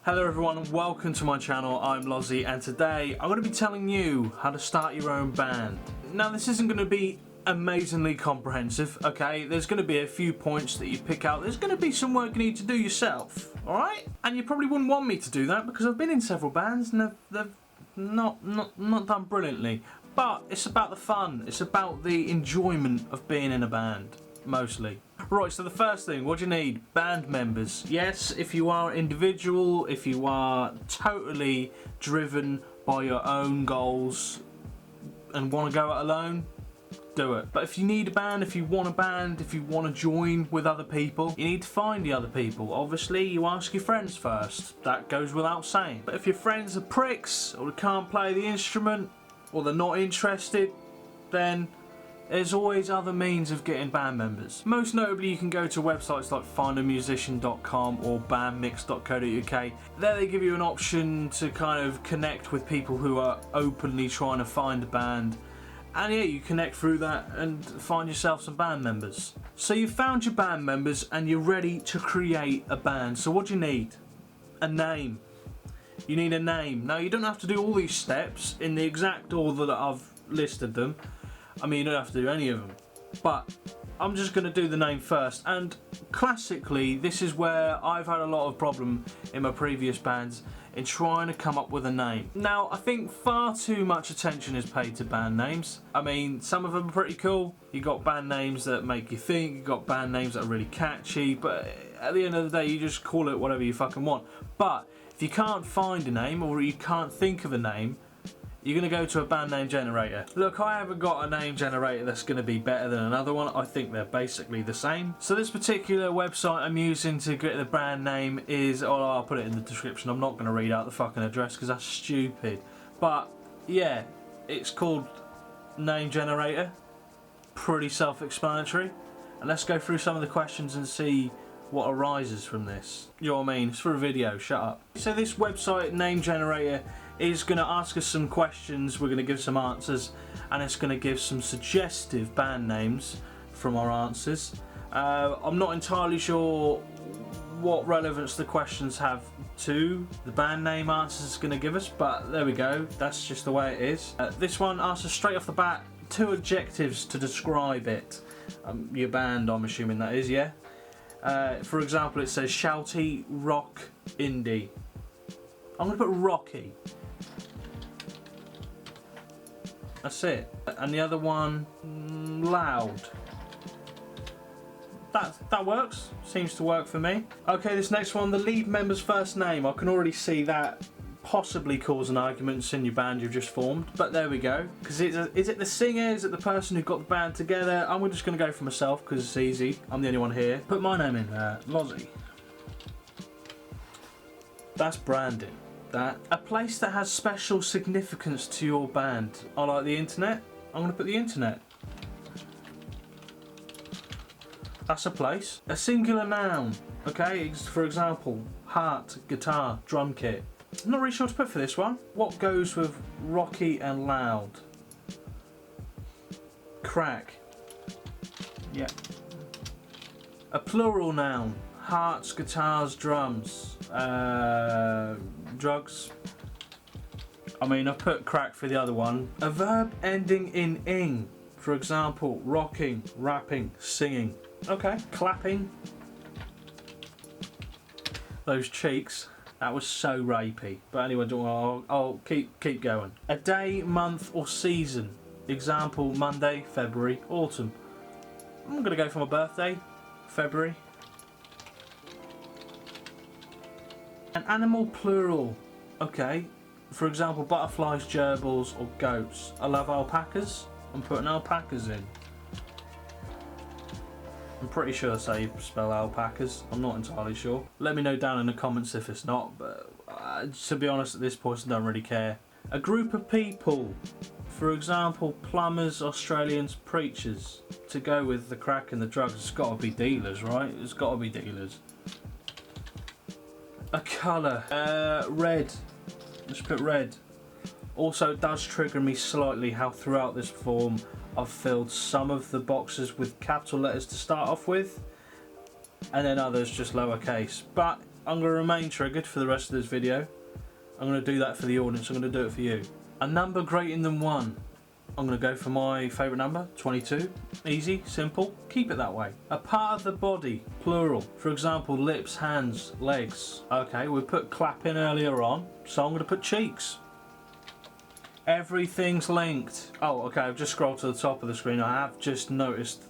Hello everyone and welcome to my channel. I'm Lozzy and today I'm going to be telling you how to start your own band. Now this isn't going to be amazingly comprehensive, okay? There's going to be a few points that you pick out. There's going to be some work you need to do yourself, alright? And you probably wouldn't want me to do that because I've been in several bands and they've not done brilliantly. But it's about the fun, it's about the enjoyment of being in a band, mostly. Right, so the first thing, what do you need? Band members. Yes, if you are individual, if you are totally driven by your own goals and want to go it alone, do it. But if you need a band, if you want a band, if you want to join with other people, you need to find the other people. Obviously, you ask your friends first. That goes without saying. But if your friends are pricks, or they can't play the instrument, or they're not interested, then there's always other means of getting band members. Most notably, you can go to websites like findamusician.com or bandmix.co.uk. There they give you an option to kind of connect with people who are openly trying to find a band. And yeah, you connect through that and find yourself some band members. So you've found your band members and you're ready to create a band. So what do you need? A name. You need a name. Now you don't have to do all these steps in the exact order that I've listed them. I mean, you don't have to do any of them, but I'm just going to do the name first. And classically, this is where I've had a lot of problem in my previous bands in trying to come up with a name. Now, I think far too much attention is paid to band names. I mean, some of them are pretty cool. You got band names that make you think, you got band names that are really catchy, but at the end of the day, you just call it whatever you fucking want. But if you can't find a name or you can't think of a name, you're going to go to a band name generator. Look, I haven't got a name generator that's going to be better than another one. I think they're basically the same. So this particular website I'm using to get the brand name is, oh, I'll put it in the description. I'm not going to read out the fucking address because that's stupid. But yeah, it's called Name Generator. Pretty self-explanatory. And let's go through some of the questions and see what arises from this. You know what I mean? It's for a video, shut up. So this website, Name Generator, is going to ask us some questions, we're going to give some answers, and it's going to give some suggestive band names from our answers. I'm not entirely sure what relevance the questions have to the band name answers it's going to give us, but there we go, that's just the way it is. This one asks us straight off the bat 2 adjectives to describe it. Your band, I'm assuming that is, yeah? For example, it says shouty, rock, indie. I'm going to put rocky. That's it. And the other one, loud. That works. Seems to work for me. Okay, this next one, the lead member's first name. I can already see that possibly cause an argument in your band you've just formed. But there we go. Because is it the singer? Is it the person who got the band together? I'm just going to go for myself because it's easy. I'm the only one here. Put my name in, Lozzy. That's branding. That. A place that has special significance to your band. I like the internet. I'm going to put the internet. That's a place. A singular noun. Okay, for example, heart, guitar, drum kit. I'm not really sure what to put for this one. What goes with rocky and loud? Crack. Yeah. A plural noun. Hearts, guitars, drums. Drugs. I mean, I've put crack for the other one. A verb ending in ing. For example, rocking, rapping, singing. Okay. Clapping. Those cheeks. That was so rapey. But anyway, I'll keep going. A day, month or season. Example, Monday, February, autumn. I'm going to go for my birthday, February. An animal plural. Okay. For example, butterflies, gerbils or goats. I love alpacas. I'm putting alpacas in. I'm pretty sure that's how you spell alpacas. I'm not entirely sure. Let me know down in the comments if it's not, but to be honest at this point I don't really care. A group of people. For example, plumbers, Australians, preachers. To go with the crack and the drugs, it's got to be dealers, right? It's got to be dealers. A colour. Red. Let's put red. Also, it does trigger me slightly how throughout this form I've filled some of the boxes with capital letters to start off with, and then others just lowercase. But I'm going to remain triggered for the rest of this video. I'm going to do that for the audience, I'm going to do it for you. A number greater than 1. I'm going to go for my favourite number, 22. Easy, simple, keep it that way. A part of the body, plural. For example, lips, hands, legs. Okay, we put clapping earlier on, so I'm going to put cheeks. Everything's linked. Oh, okay, I've just scrolled to the top of the screen. I have just noticed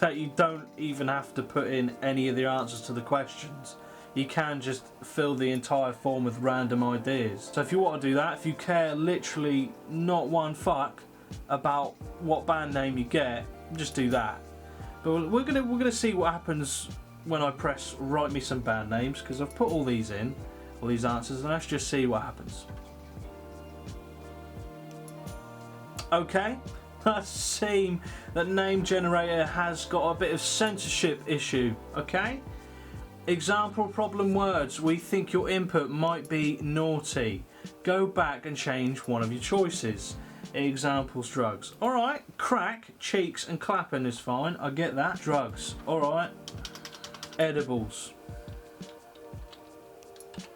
that you don't even have to put in any of the answers to the questions. You can just fill the entire form with random ideas. So if you want to do that, if you care literally not one fuck about what band name you get, just do that. But we're gonna see what happens when I press write me some band names, because I've put all these in, all these answers, and let's just see what happens. Okay, I seem that name generator has got a bit of censorship issue. Okay. Example problem words. We think your input might be naughty. Go back and change one of your choices. Examples, drugs. Alright, crack, cheeks and clapping is fine. I get that. Drugs. Alright. Edibles.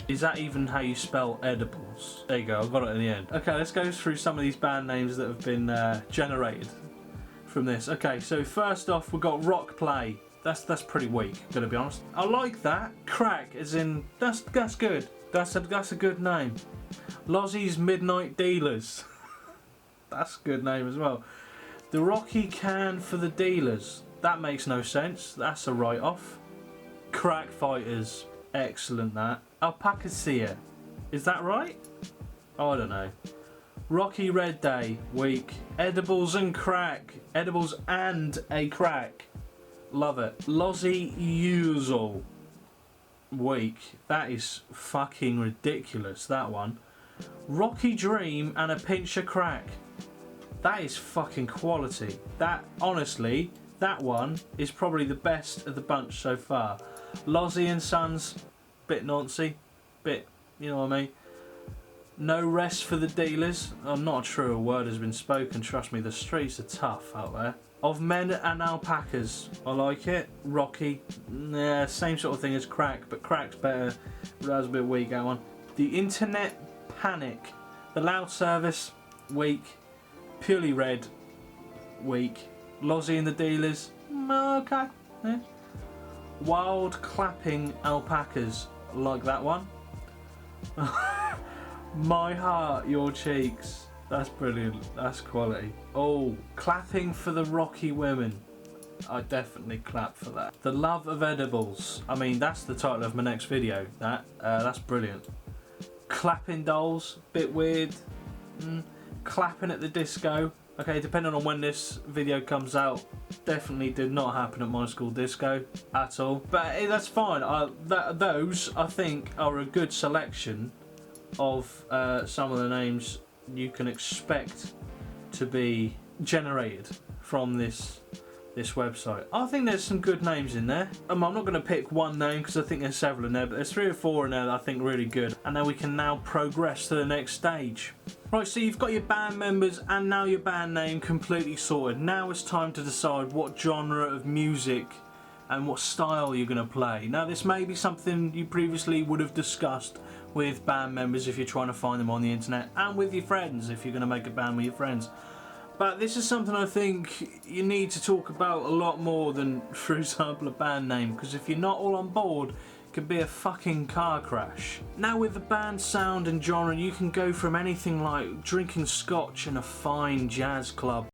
Is that even how you spell edibles? There you go, I got it in the end. Okay, let's go through some of these band names that have been generated from this. Okay, so first off we've got Rock Play. That's pretty weak, gonna be honest. I like that. Crack, as in that's good. That's a good name. Lozzy's Midnight Dealers. That's a good name as well. The Rocky Can for the Dealers. That makes no sense. That's a write-off. Crack Fighters. Excellent that. Alpacacia. Is that right? Oh, I don't know. Rocky Red Day. Weak. Edibles and crack. Edibles and a crack. Love it. Lozzy Usual. Weak. That is fucking ridiculous, that one. Rocky Dream and a pinch of crack. That is fucking quality. That, honestly, that one is probably the best of the bunch so far. Lozzy and Sons, bit nancy, bit, you know what I mean. No Rest for the Dealers. I'm not sure a word has been spoken. Trust me, the streets are tough out there. Of Men and Alpacas. I like it. Rocky. Yeah, same sort of thing as Crack, but Crack's better. That was a bit weak, that one. The Internet Panic. The Loud Service. Weak. Purely Red. Weak. Lozzy and the Dealers. Okay. Yeah. Wild Clapping Alpacas. Like that one. My Heart, Your Cheeks. That's brilliant. That's quality. Oh, Clapping for the Rocky Women. I definitely clap for that. The Love of Edibles. I mean, that's the title of my next video. That's brilliant. Clapping Dolls. Bit weird. Clapping at the Disco. Okay, depending on when this video comes out, definitely did not happen at my school disco at all. But that's fine. Those, I think, are a good selection of some of the names you can expect to be generated from this website. I think there's some good names in there. I'm not going to pick one name because I think there's several in there, but there's 3 or 4 in there that I think are really good. And then we can now progress to the next stage. Right, so you've got your band members and now your band name completely sorted. Now it's time to decide what genre of music and what style you're going to play. Now this may be something you previously would have discussed with band members if you're trying to find them on the internet, and with your friends if you're going to make a band with your friends. But this is something I think you need to talk about a lot more than, for example, a band name, because if you're not all on board, it could be a fucking car crash. Now with the band sound and genre, you can go from anything like drinking scotch in a fine jazz club,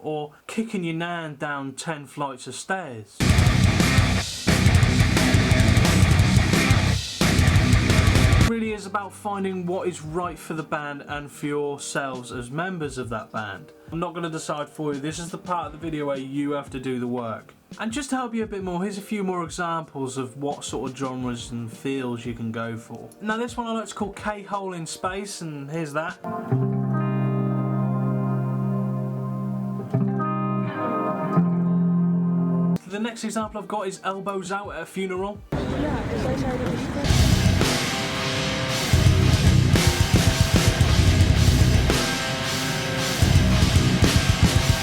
or kicking your nan down 10 flights of stairs. It really is about finding what is right for the band and for yourselves as members of that band. I'm not going to decide for you. This is the part of the video where you have to do the work. And just to help you a bit more, here's a few more examples of what sort of genres and feels you can go for. Now this one I like to call K-Hole in Space, and here's that. The next example I've got is Elbows Out at a Funeral.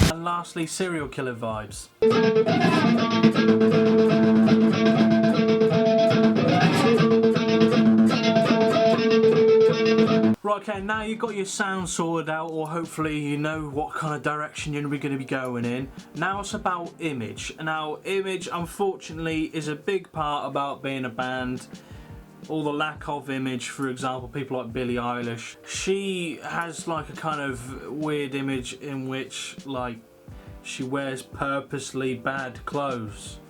And ghastly serial killer vibes. Right, okay, now you've got your sound sorted out, or hopefully you know what kind of direction you're going to be going in. Now it's about image. Now, image, unfortunately, is a big part about being a band. Or the lack of image, for example, people like Billie Eilish. She has like a kind of weird image in which, like, she wears purposely bad clothes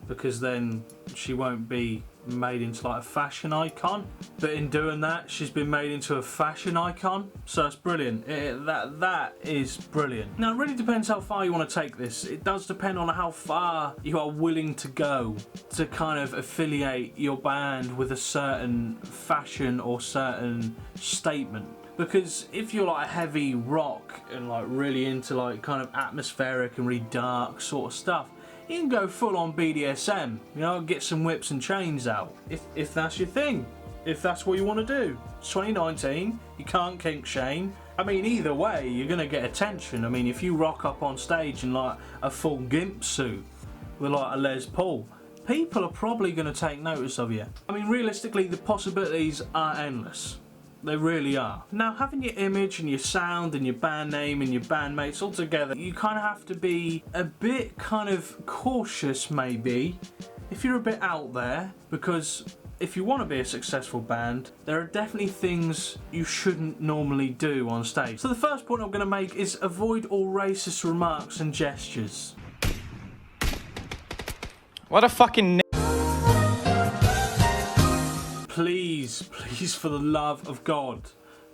because then she won't be made into like a fashion icon, but in doing that she's been made into a fashion icon, so it's brilliant. That is brilliant. Now it really depends how far you want to take this. It does depend on how far you are willing to go to kind of affiliate your band with a certain fashion or certain statement. Because if you're like heavy rock and like really into like kind of atmospheric and really dark sort of stuff, you can go full on BDSM, you know, get some whips and chains out. If that's your thing, if that's what you want to do. It's 2019, you can't kink shame. I mean, either way, you're going to get attention. I mean, if you rock up on stage in like a full gimp suit with like a Les Paul, people are probably going to take notice of you. I mean, realistically, the possibilities are endless. They really are. Now, having your image and your sound and your band name and your bandmates all together, you kind of have to be a bit kind of cautious maybe if you're a bit out there, because if you want to be a successful band, there are definitely things you shouldn't normally do on stage. So the first point I'm going to make is avoid all racist remarks and gestures. What a fucking Please, please, for the love of God,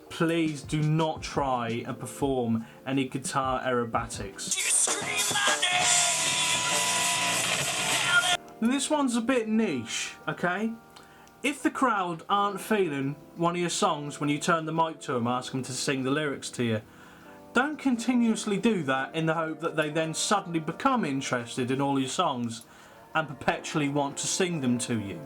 please do not try and perform any guitar aerobatics. Now, this one's a bit niche, okay? If the crowd aren't feeling one of your songs when you turn the mic to them, ask them to sing the lyrics to you, don't continuously do that in the hope that they then suddenly become interested in all your songs and perpetually want to sing them to you.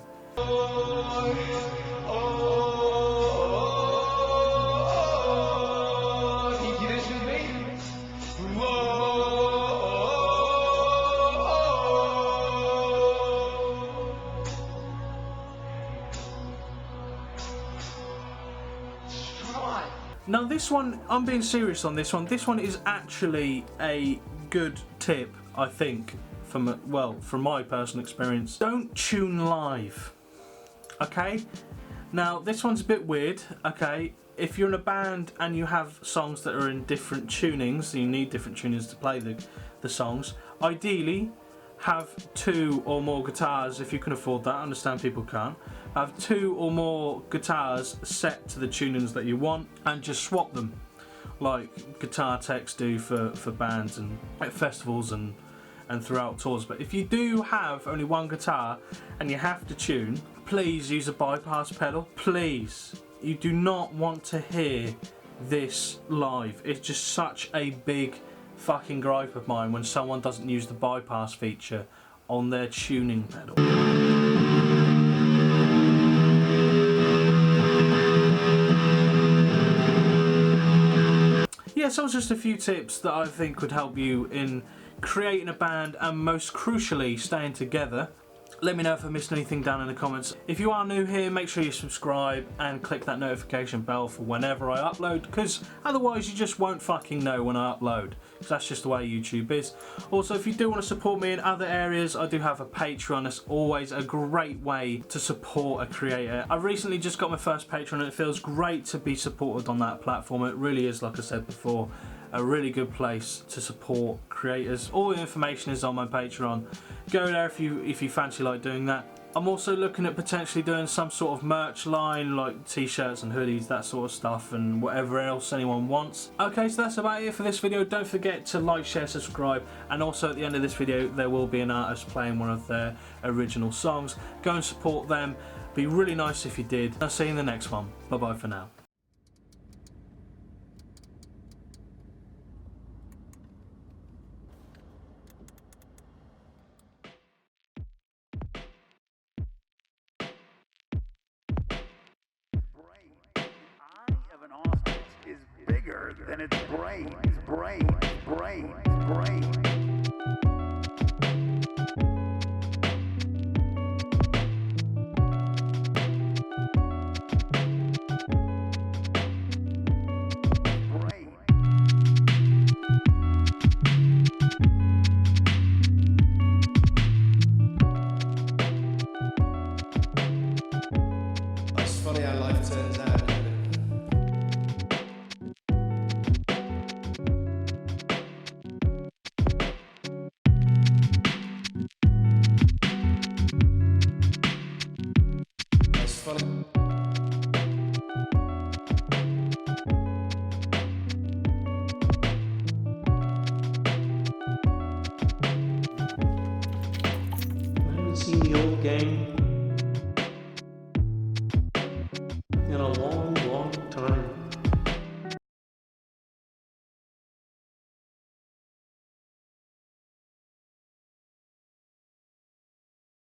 Now this one, I'm being serious on this one. This one is actually a good tip, I think, from my personal experience. Don't tune live. Okay? Now this one's a bit weird, okay? If you're in a band and you have songs that are in different tunings, you need different tunings to play the songs, ideally have 2 or more guitars if you can afford that. I understand people can't. Have 2 or more guitars set to the tunings that you want and just swap them, like guitar techs do for bands and at festivals and throughout tours. But if you do have only one guitar and you have to tune, please use a bypass pedal. Please. You do not want to hear this live. It's just such a big fucking gripe of mine when someone doesn't use the bypass feature on their tuning pedal. Yeah, so it's just a few tips that I think would help you in creating a band and most crucially staying together. Let me know if I missed anything down in the comments. If you are new here, make sure you subscribe and click that notification bell for whenever I upload, because otherwise you just won't fucking know when I upload, because that's just the way YouTube is. Also, if you do want to support me in other areas, I do have a Patreon. That's always a great way to support a creator. I recently just got my first Patreon and it feels great to be supported on that platform. It really is, like I said before, a really good place to support creators. All the information is on my Patreon. Go there if you fancy like doing that. I'm also looking at potentially doing some sort of merch line, like t-shirts and hoodies, that sort of stuff, and whatever else anyone wants. Okay, so that's about it for this video. Don't forget to like, share, subscribe, and also at the end of this video there will be an artist playing one of their original songs. Go and support them. Be really nice if you did. I'll see you in the next one. Bye bye for now. Eye of an ostrich is bigger bigger than its brains, brains, brains, brains. It's funny how life turns out, isn't it? It's funny. I haven't seen the old game.